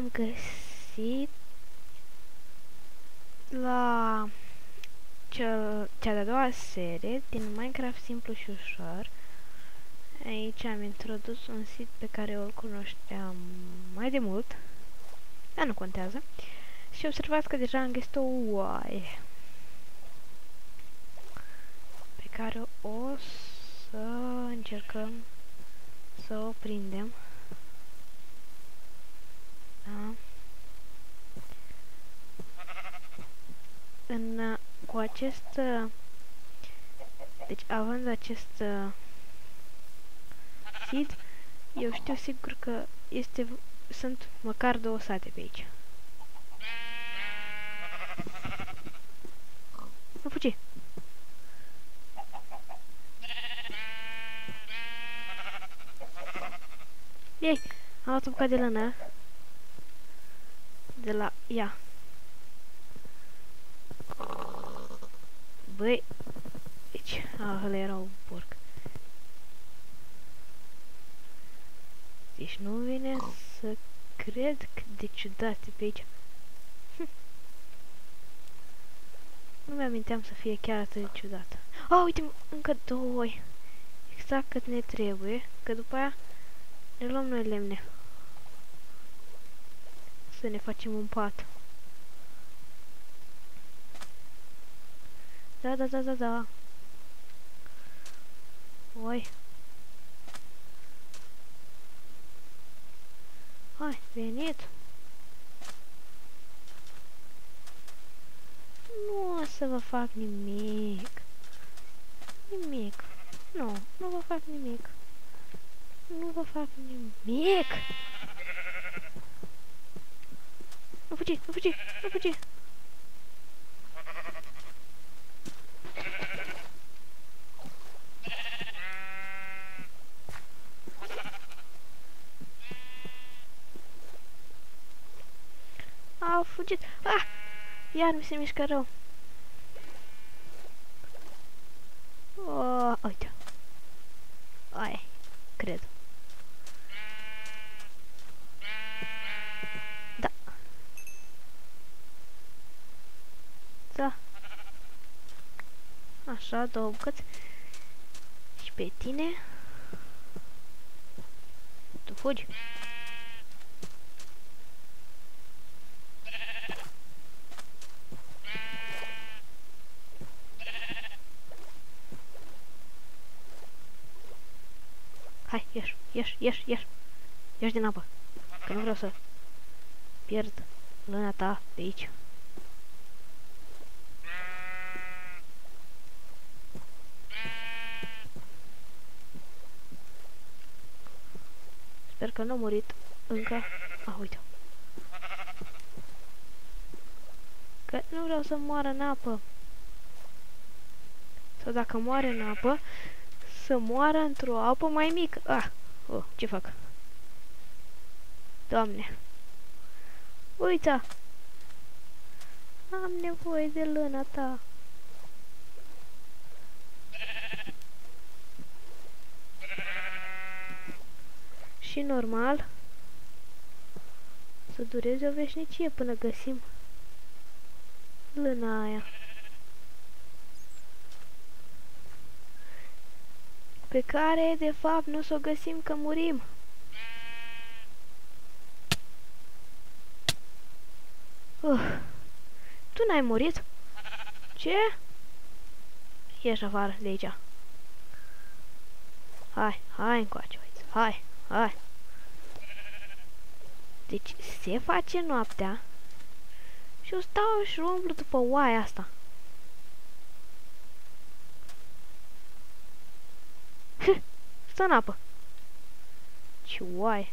am găsit la cea de-a doua serie din Minecraft simplu și ușor. Aici am introdus un sit pe care îl cunoșteam mai de mult, dar nu contează. Și observați că deja am găsit o oaie pe care o să încercăm să o prindem. Da. Cu acest... Deci, având acest seed, eu știu sigur că sunt măcar 2 sate pe aici. Nu fugi! Ei! Am luat o bucată de lână. De la ea. Băi! Deci, ăla era un porc. Deci nu vine să cred cât de ciudat e pe aici. Nu mi-aminteam să fie chiar atât de ciudat. Oh, uite, încă 2. Exact cât ne trebuie, că după aia ne luăm noi lemne. Să ne facem un pat. Da. Oi. Hai, venit. Nu o să vă fac nimic. Nimic. Nu vă fac nimic. Nu vă fac nimic. Nu fugi. Au fugit. Ah! Iar mi se mișcă rău. Oh, uite. Ai, cred. Da. Da. Așa, 2 bucăți. Și pe tine. Tu fugi. Hai, ieși. Ieși din apă. Că nu vreau să pierd lâna ta de aici. Sper că nu a murit încă. Ah, uite. Că nu vreau să moară în apă. Sau dacă moare în apă, să moară într-o apă mai mică. Ah! Oh, ce fac? Doamne! Uita! Am nevoie de lâna ta. Și normal să dureze o veșnicie până găsim lâna aia. Pe care, de fapt, nu s-o găsim că murim. Tu n-ai murit? Ce? Ieși afară de aici. Hai încoace, uite. Hai. Deci se face noaptea și eu stau și umblu după oaia asta. Stă în apă. Ce oaie.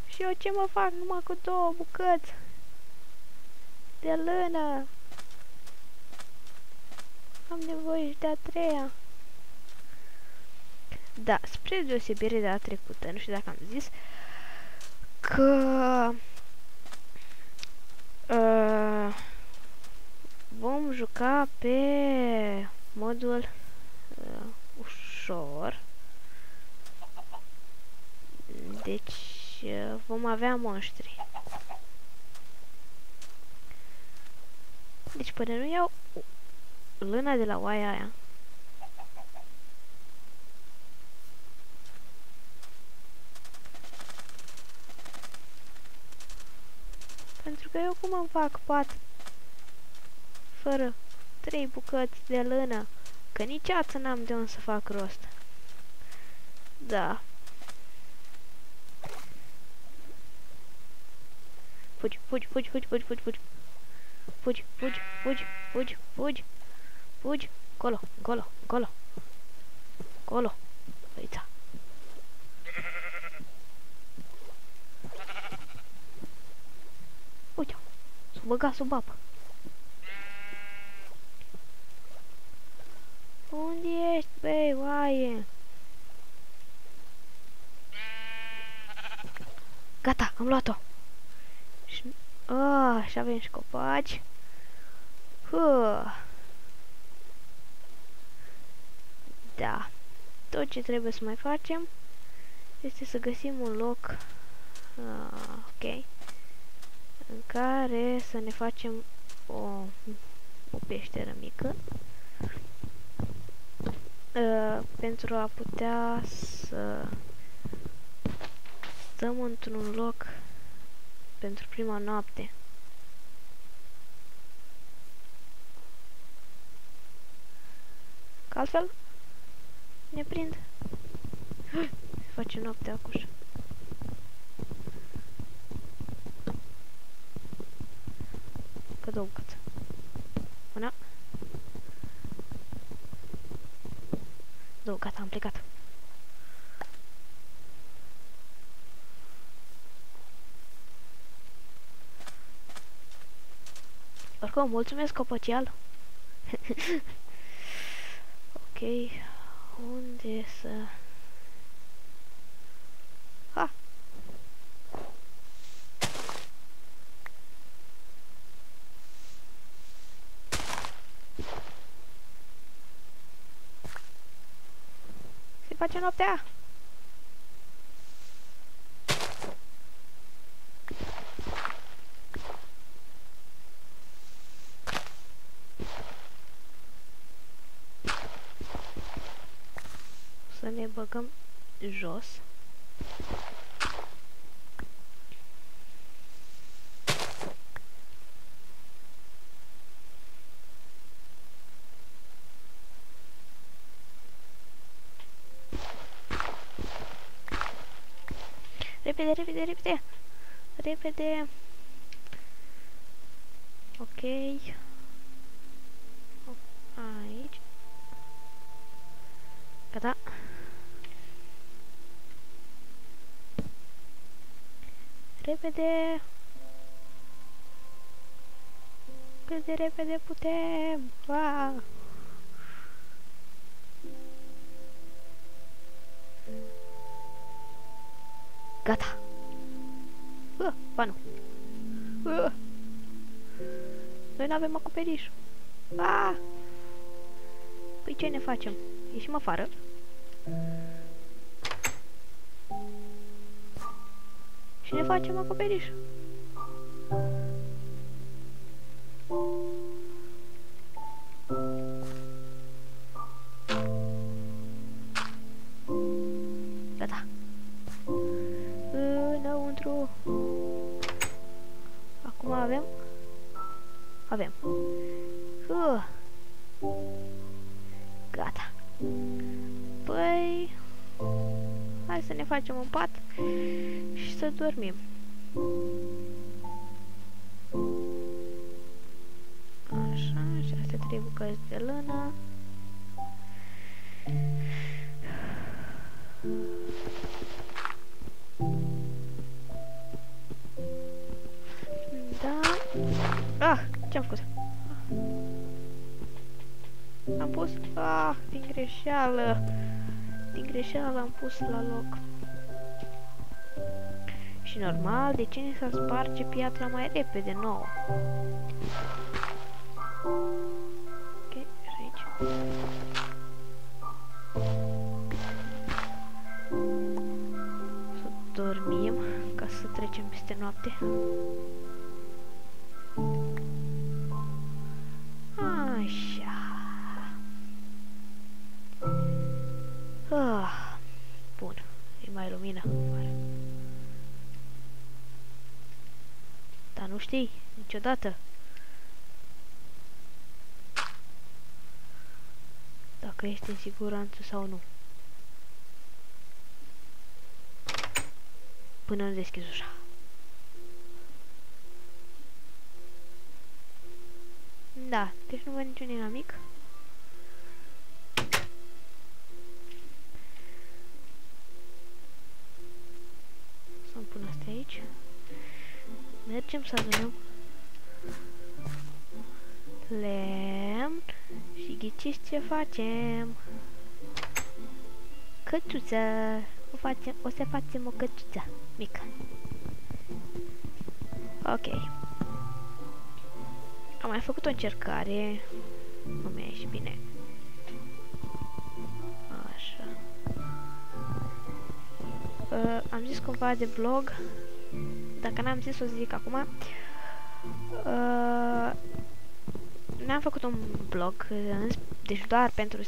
Și eu ce mă fac numai cu 2 bucăți de lână? Am nevoie și de a 3-a. Da, spre deosebire de data trecută, nu știu dacă am zis, că vom juca pe modul ușor. Deci vom avea monștri. Deci până nu iau lâna de la oaia aia, pentru că eu cum îmi fac pat fără 3 bucăți de lână, că nici ață n-am de unde să fac rost. Da. Fugi, fugi, fugi, fugi, fugi, fugi, fugi. Fugi, fugi, fugi, fugi, fugi. Fugi. Colo, colo, colo. Colo. Uita. Uite, s-a băgat sub apă. Unde ești, băi, oaie? Gata, am luat-o. Și avem și copaci. Da. Tot ce trebuie să mai facem este să găsim un loc ok, în care să ne facem o peșteră mică pentru a putea să stăm într-un loc pentru prima noapte. Că altfel ne prind. Se face noapte acuș. Că două bucăți. Una. Două, gata, am plecat. Oricum, mulțumesc copăcial. Ok, unde să... Ha! Se face noaptea! Să ne băgăm jos. Repede, repede, repede! Repede! Ok. Aici. Gata. Repede! Cât de repede putem! Wow. Gata! Ba nu! Noi n-avem acoperiș! Păi ce ne facem? Ieșim afară? Și ne facem acoperiș. Gata. Înăuntru. Acum avem? Avem. Gata. Păi... hai să ne facem un pat și să dormim. Așa, și astea 3 bucăți de lână. Da. Ce-am făcut? Am pus... din greșeală. Din greșeală am pus la loc. Și normal, de ce ne s-ar sparge piatra mai repede nouă? Ok, și aici. Să dormim, ca noapte. Așa. Bun. E mai lumină afară. Dar nu știi niciodată dacă ești în siguranță sau nu. Până nu deschizi ușa. Da, deci nu văd niciun inamic. Să-mi pun astea aici. Mergem să adunăm lemn și ghiciți ce facem. Cătuță. O să facem o cătuță mică. Ok. Am mai făcut o încercare. Nu mi-a ieșit bine. Așa. Am zis cumva de vlog. Dacă n-am zis, o zic acum. N-am făcut un vlog, deci doar pentru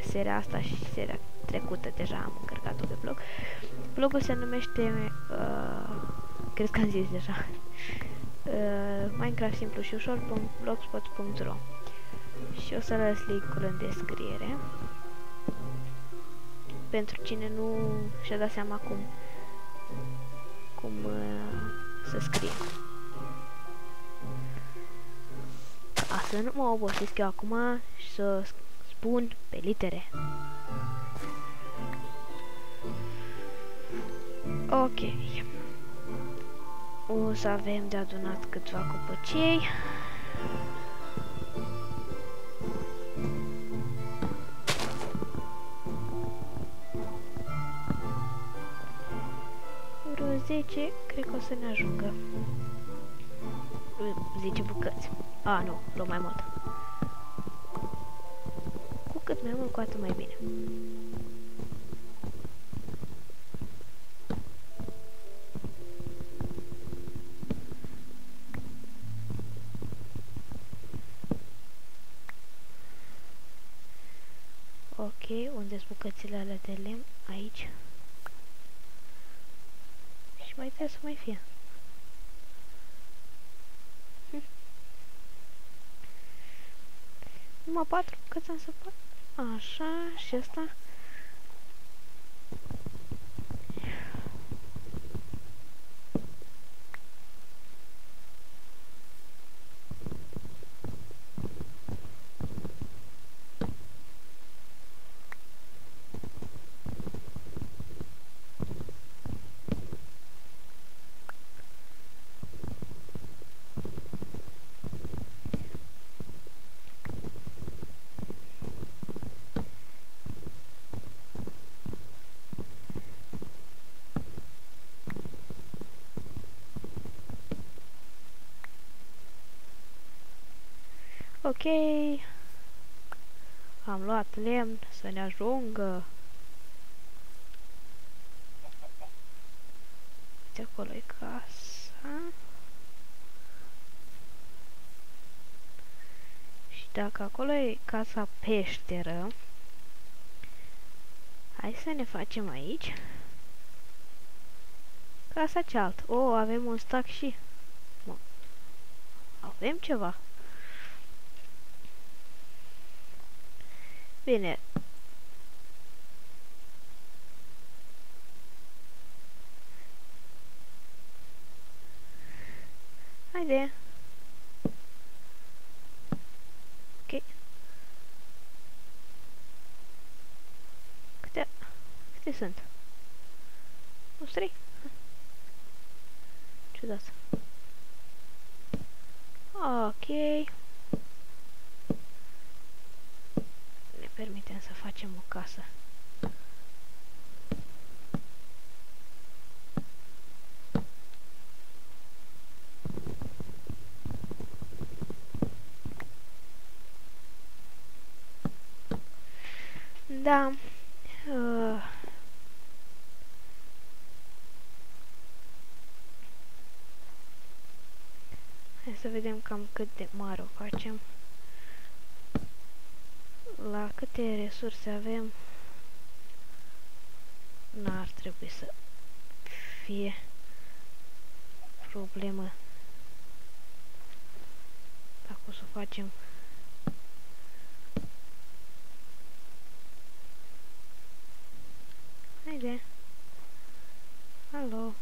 seria asta și seria trecută deja am încărcat-o pe vlog. Vlogul se numește, cred că am zis deja, Minecraft simplu și ușor.blogspot.ro și o să lăs link-ul în descriere pentru cine nu și-a dat seama cum să scrie. Să nu mă obosesc eu acum și să spun pe litere. Ok. O să avem de adunat câțiva copăcei. Vreo 10, cred că o să ne ajungă. 10 bucăți. A, nu, luăm mai mult. Cu cât mai mult, cu atât mai bine. Ok, unde-s bucățile alea de lemn? Aici. Și mai trebuie să mai fie. Numai 4 bucăți am săpat. Așa, și asta. Ok, am luat lemn să ne ajungă. Uite, acolo e casa. Și dacă acolo e casa peșteră, hai să ne facem aici casa cealaltă. Oh, avem un stack și... avem ceva. Bine. Haide. Ok. Câte sunt? Nu, 3? Ciudat. Ok. Ne permitem să facem o casă. Da. să vedem cam cât de mare o facem. La câte resurse avem, n-ar trebui să fie problemă dacă o să o facem. Haide. Alo.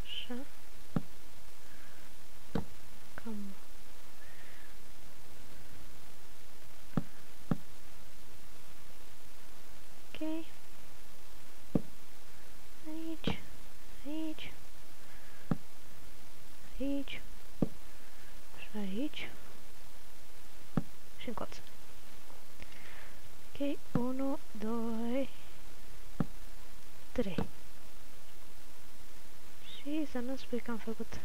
Așa. Cam. Ok. Aici. Aici. Aici. Și aici. Și în colț. Ok. 1, 2, 3. Și să nu spui că am făcut.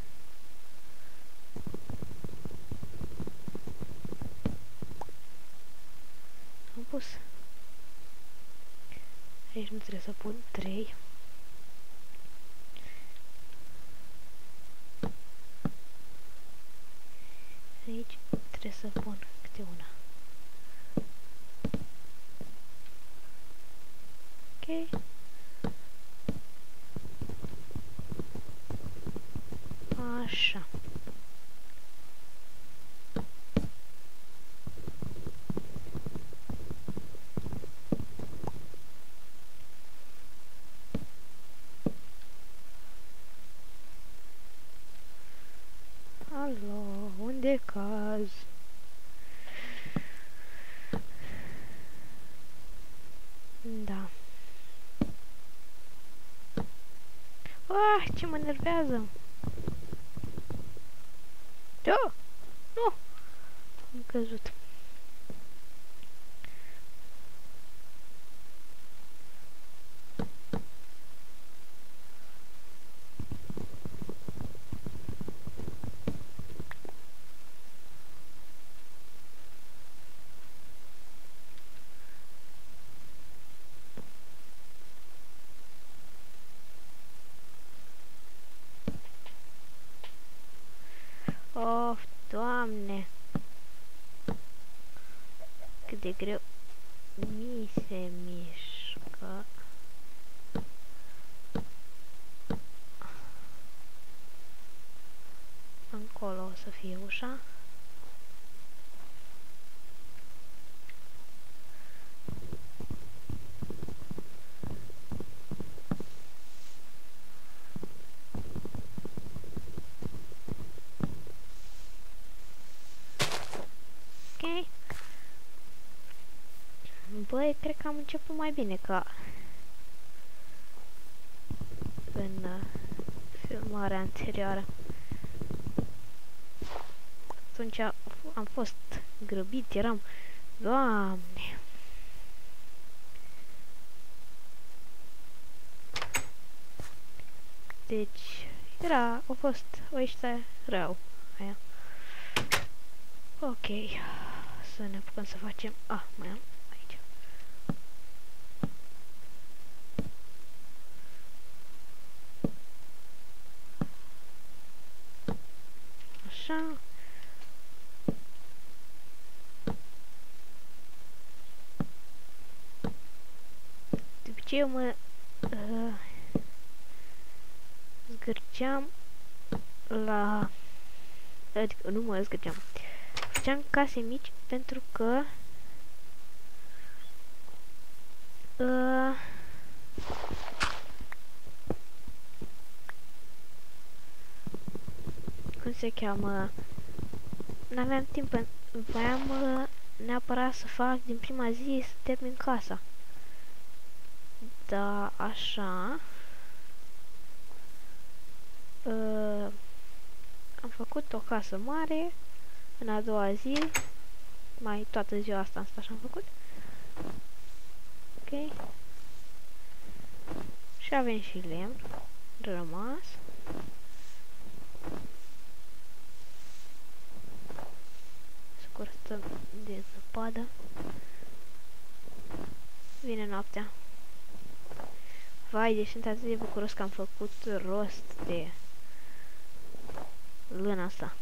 Am pus. Aici nu trebuie să pun 3. Aici trebuie să pun câte una. Ok. Așa. Alo, unde e caz? Da. Ce mă nervează! Da! Nu! Am căzut. Of, Doamne! Cât de greu mi se mișcă. Încolo o să fie ușa. Ok. Băi, cred că am început mai bine ca în filmarea anterioară. Atunci am fost grăbit, eram... Doamne! Deci, a fost o ăștia rău aia. Ok, să ne apucăm să facem... mai am aici. Așa. De obicei eu mă zgârceam la... Adică nu mă zgârceam. Făceam case mici pentru că cum se cheamă? N-aveam timp, voiam neapărat să fac din prima zi să termin casa. Da, așa. Am făcut o casă mare în a doua zi. Mai toată ziua asta am stat și am făcut. Ok. Și avem și lemn rămas. Scurtăm de zăpadă. Vine noaptea. Vai, deci sunt atât de bucuros că am făcut rost de luna asta.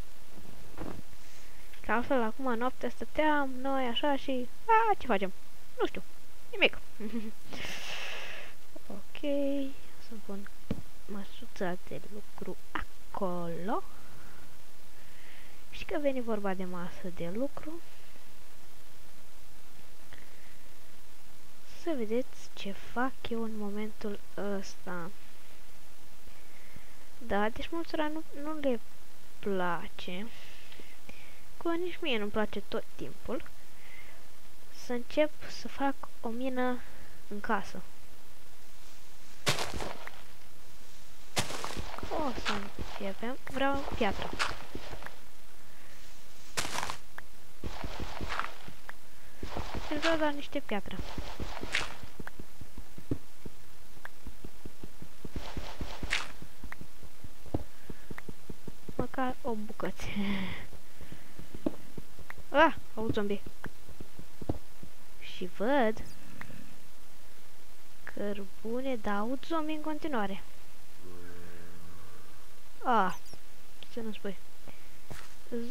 Că altfel acum noaptea stăteam noi așa și... ce facem? Nu știu. Nimic. Ok. Să pun măsuța de lucru acolo. Și că veni vorba de masă de lucru. Să vedeți ce fac eu în momentul ăsta. Da, deci mulțura nu le place. Că nici mie nu-mi place tot timpul. Să încep să fac o mină în casă. O să începem. Vreau piatră. Deci vreau doar niște piatră. Măcar o bucăți. Aud zombie. Și văd cărbune, dar aud zombie în continuare. Ce nu spui?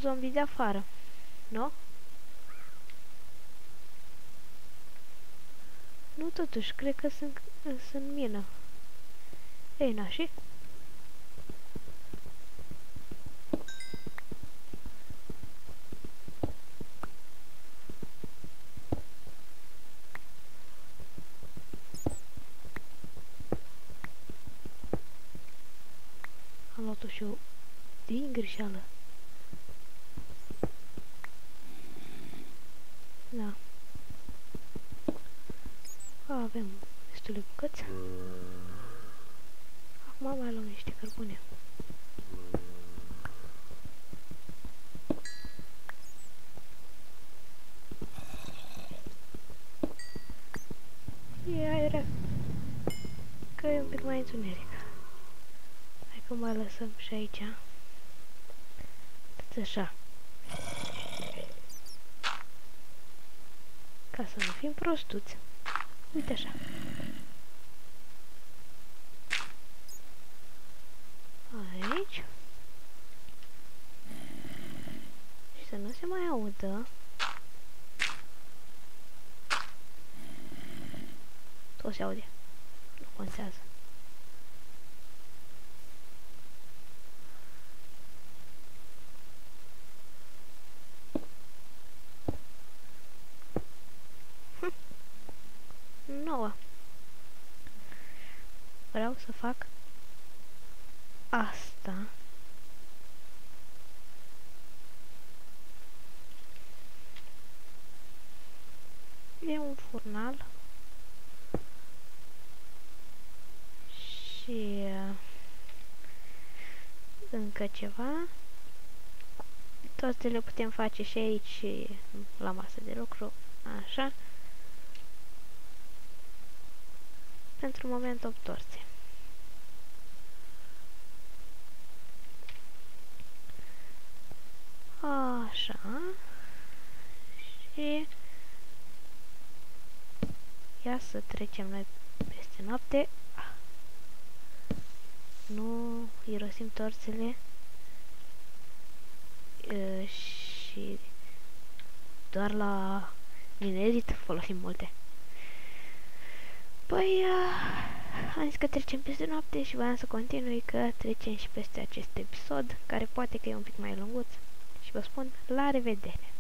Zombie de afară, nu? Nu, totuși, cred că sunt mină. Ei, nașii? Am luat-o și eu din greșeală. Da. Avem destule bucăți. Acum mai luăm niște cărbune. Era că e un pic mai întuneric. Hai că mai lăsăm și aici. Tot așa. Ca să nu fim prostuți. Uite așa. Aici. Și să nu se mai audă. Tot se aude. Nu contează. Nouă. Vreau să fac asta. E un furnal. Și încă ceva. Toate le putem face și aici și la masă de lucru. Așa. Pentru moment 8 torțe. Așa. Și ia să trecem noi peste noapte. Nu irosim torțele și doar la minerit folosim multe. Păi, am zis că trecem peste noapte și voiam să continui că trecem și peste acest episod, care poate că e un pic mai lunguț. Și vă spun la revedere!